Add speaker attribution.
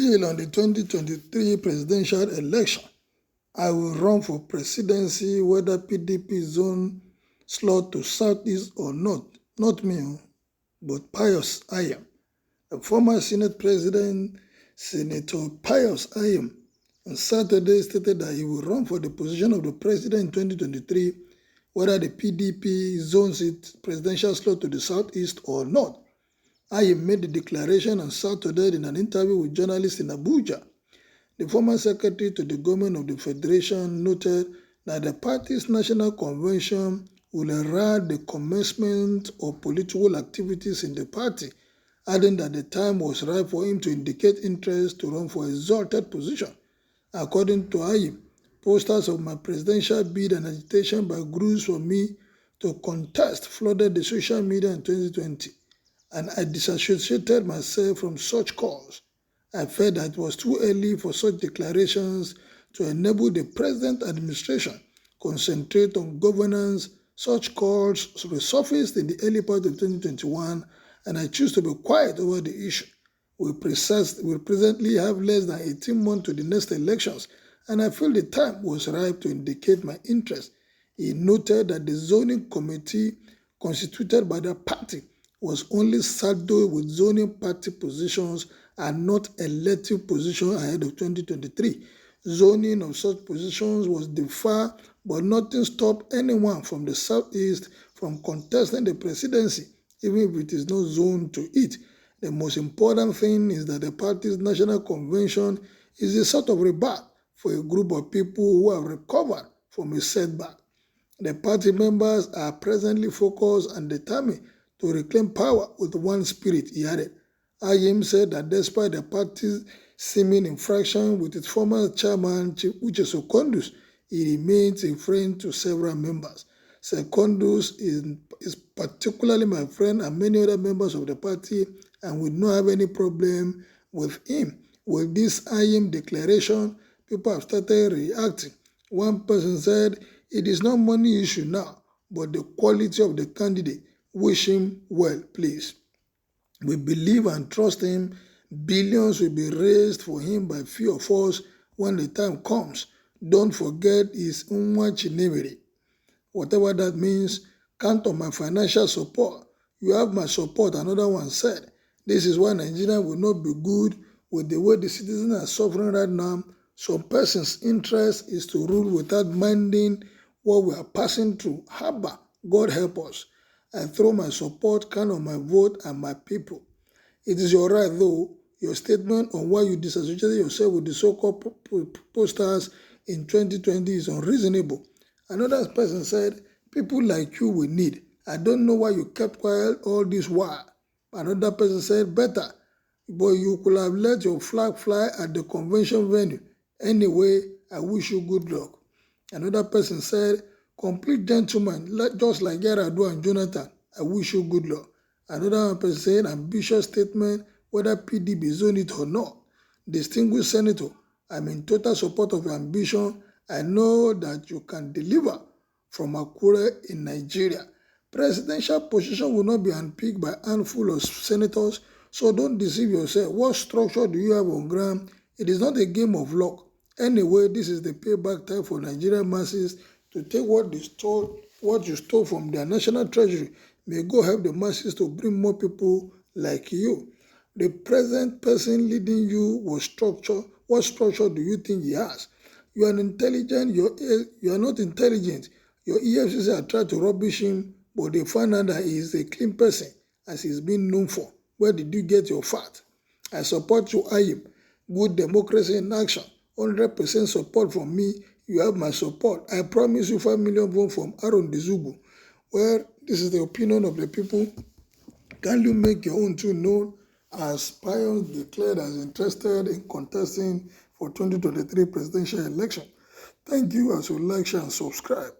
Speaker 1: still on the 2023 presidential election. I will run for presidency whether PDP zone slot to Southeast or not. Not me, but Pius Ayam. The former Senate President, Senator Pius Ayam, on Saturday stated that he will run for the position of the president in 2023 whether the PDP zones its presidential slot to the Southeast or not. Ayam made the declaration on Saturday in an interview with journalists in Abuja. The former secretary to the government of the Federation noted that the party's national convention will herald the commencement of political activities in the party, adding that the time was ripe for him to indicate interest to run for a exalted position. According to Ayim, posters of my presidential bid and agitation by groups for me to contest flooded the social media in 2020, and I disassociated myself from such calls. I felt that it was too early for such declarations to enable the present administration concentrate on governance. Such calls resurfaced in the early part of 2021, and I choose to be quiet over the issue. We presently have less than 18 months to the next elections, and I feel the time was ripe to indicate my interest. He noted that the zoning committee constituted by the party was only saddled with zoning party positions and not elective positions ahead of 2023. Zoning of such positions was deferred, but nothing stopped anyone from the Southeast from contesting the presidency, even if it is not zoned to it. The most important thing is that the party's national convention is a sort of rebirth for a group of people who have recovered from a setback. The party members are presently focused and determined to reclaim power with one spirit, he added. Ayim said that despite the party's seeming infraction with its former chairman, Uche Secondus, he remains a friend to several members. Secondus is particularly my friend and many other members of the party, and we don't have any problem with him. With this Ayim declaration, people have started reacting. One person said, it is not money issue now, but the quality of the candidate. Wish him well, please. We believe and trust him. Billions will be raised for him by few of us when the time comes. Don't forget his Nwa Chinemere. Whatever that means, count on my financial support. You have my support, another one said. This is why Nigeria will not be good with the way the citizens are suffering right now. Some person's interest is to rule without minding what we are passing through. Haba, God help us. I throw my support, count on my vote and my people. It is your right, though. Your statement on why you disassociated yourself with the so-called posters in 2020 is unreasonable. Another person said, people like you we need. I don't know why you kept quiet all this while. Another person said, better, but you could have let your flag fly at the convention venue. Anyway, I wish you good luck. Another person said, complete gentleman, just like Yar'Adua and Jonathan. I wish you good luck. Another person said, ambitious statement, whether PDP zone it or not. Distinguished Senator, I'm in total support of your ambition. I know that you can deliver from Akure in Nigeria. Presidential position will not be unpicked by a handful of senators, so don't deceive yourself. What structure do you have on ground? It is not a game of luck. Anyway, this is the payback time for Nigerian masses to take what you stole from their national treasury. May God help the masses to bring more people like you. The present person leading you was structure. What structure do you think he has? You are intelligent. You are not intelligent. Your EFCC are trying to rubbish him, but they find out that he is a clean person, as he's been known for. Where did you get your fat? I support you, Ayim. Good democracy in action. 100% support from me. You have my support. I promise you 5 million votes from Aaron Dizugu. Well, this is the opinion of the people. Can you make your own too known? As Pius declared as interested in contesting for 2023 presidential election. Thank you as you like, share, and subscribe.